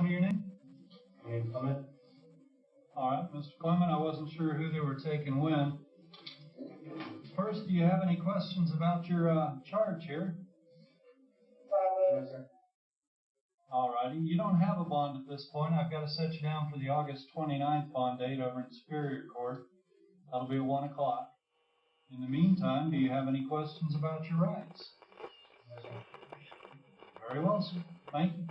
tell me your name? My name's Clement. All right, Mr. Clement, I wasn't sure who they were taking when. First, do you have any questions about your charge here? Yes, sir. All righty. You don't have a bond at this point. I've got to set you down for the August 29th bond date over in Superior Court. That'll be at 1 o'clock. In the meantime, do you have any questions about your rights? Yes, sir. Very well, sir. Thank you.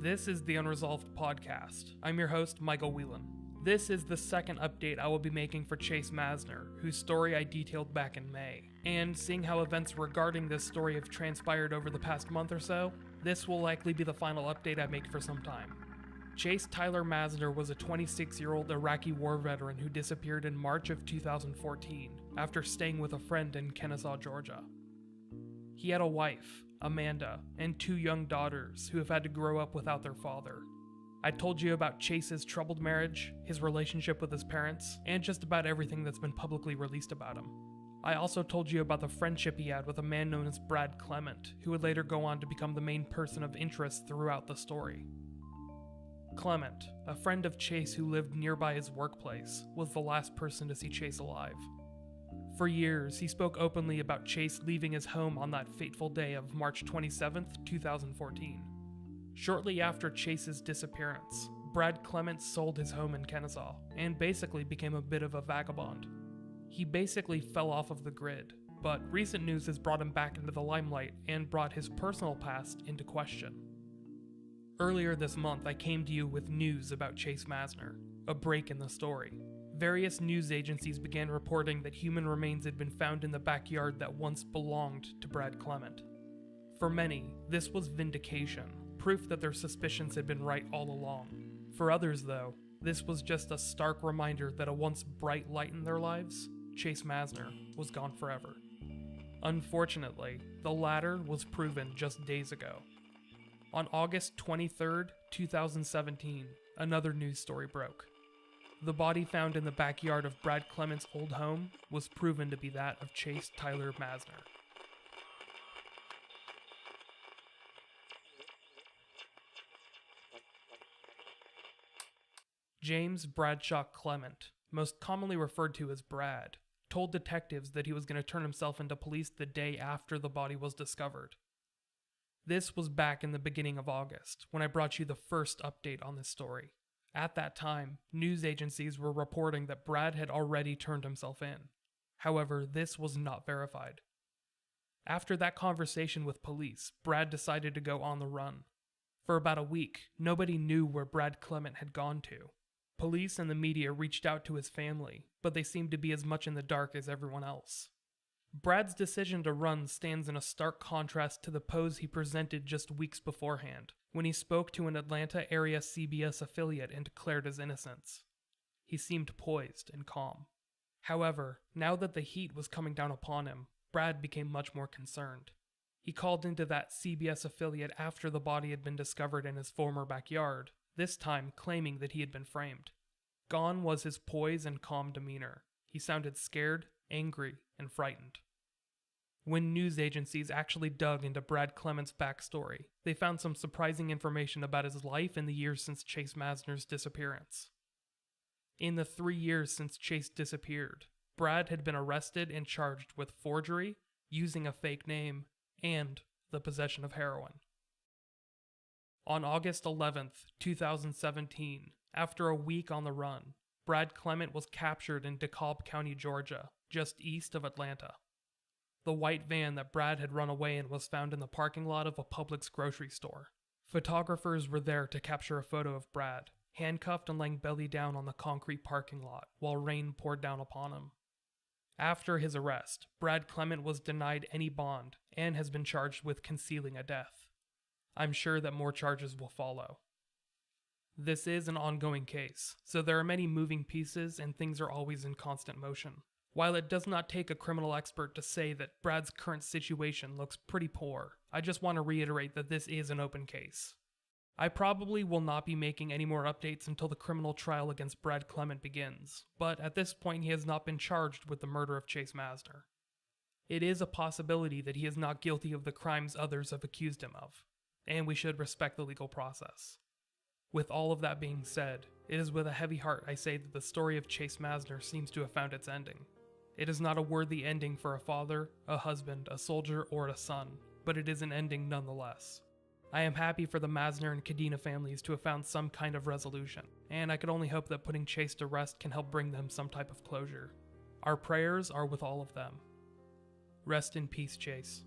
This is the Unresolved podcast. I'm your host, Micheal Whelan. This is the second update I will be making for Chase Massner, whose story I detailed back in May. And seeing how events regarding this story have transpired over the past month or so, this will likely be the final update I make for some time. Chase Tyler Massner was a 26-year-old Iraqi war veteran who disappeared in March of 2014 after staying with a friend in Kennesaw, Georgia. He had a wife, Amanda, and 2 young daughters who have had to grow up without their father. I told you about Chase's troubled marriage, his relationship with his parents, and just about everything that's been publicly released about him. I also told you about the friendship he had with a man known as Brad Clement, who would later go on to become the main person of interest throughout the story. Clement, a friend of Chase who lived nearby his workplace, was the last person to see Chase alive. For years, he spoke openly about Chase leaving his home on that fateful day of March 27, 2014. Shortly after Chase's disappearance, Brad Clement sold his home in Kennesaw and basically became a bit of a vagabond. He basically fell off of the grid, but recent news has brought him back into the limelight and brought his personal past into question. Earlier this month, I came to you with news about Chase Massner, a break in the story. Various news agencies began reporting that human remains had been found in the backyard that once belonged to Brad Clement. For many, this was vindication, proof that their suspicions had been right all along. For others, though, this was just a stark reminder that a once bright light in their lives, Chase Massner, was gone forever. Unfortunately, the latter was proven just days ago. On August 23, 2017, another news story broke. The body found in the backyard of Brad Clement's old home was proven to be that of Chase Tyler Massner. James Bradshaw Clement, most commonly referred to as Brad, told detectives that he was going to turn himself into police the day after the body was discovered. This was back in the beginning of August, when I brought you the first update on this story. At that time, news agencies were reporting that Brad had already turned himself in. However, this was not verified. After that conversation with police, Brad decided to go on the run. For about a week, nobody knew where Brad Clement had gone to. Police and the media reached out to his family, but they seemed to be as much in the dark as everyone else. Brad's decision to run stands in a stark contrast to the pose he presented just weeks beforehand, when he spoke to an Atlanta area CBS affiliate and declared his innocence. He seemed poised and calm. However, now that the heat was coming down upon him, Brad became much more concerned. He called into that CBS affiliate after the body had been discovered in his former backyard, this time claiming that he had been framed. Gone was his poise and calm demeanor. He sounded scared, angry, and frightened. When news agencies actually dug into Brad Clement's backstory, they found some surprising information about his life in the years since Chase Massner's disappearance. In the 3 years since Chase disappeared, Brad had been arrested and charged with forgery, using a fake name, and the possession of heroin. On August 11th, 2017, after a week on the run, Brad Clement was captured in DeKalb County, Georgia, just east of Atlanta. The white van that Brad had run away in was found in the parking lot of a Publix grocery store. Photographers were there to capture a photo of Brad, handcuffed and laying belly down on the concrete parking lot while rain poured down upon him. After his arrest, Brad Clement was denied any bond and has been charged with concealing a death. I'm sure that more charges will follow. This is an ongoing case, so there are many moving pieces and things are always in constant motion. While it does not take a criminal expert to say that Brad's current situation looks pretty poor, I just want to reiterate that this is an open case. I probably will not be making any more updates until the criminal trial against Brad Clement begins, but at this point he has not been charged with the murder of Chase Massner. It is a possibility that he is not guilty of the crimes others have accused him of, and we should respect the legal process. With all of that being said, it is with a heavy heart I say that the story of Chase Massner seems to have found its ending. It is not a worthy ending for a father, a husband, a soldier, or a son, but it is an ending nonetheless. I am happy for the Massner and Cadena families to have found some kind of resolution, and I could only hope that putting Chase to rest can help bring them some type of closure. Our prayers are with all of them. Rest in peace, Chase.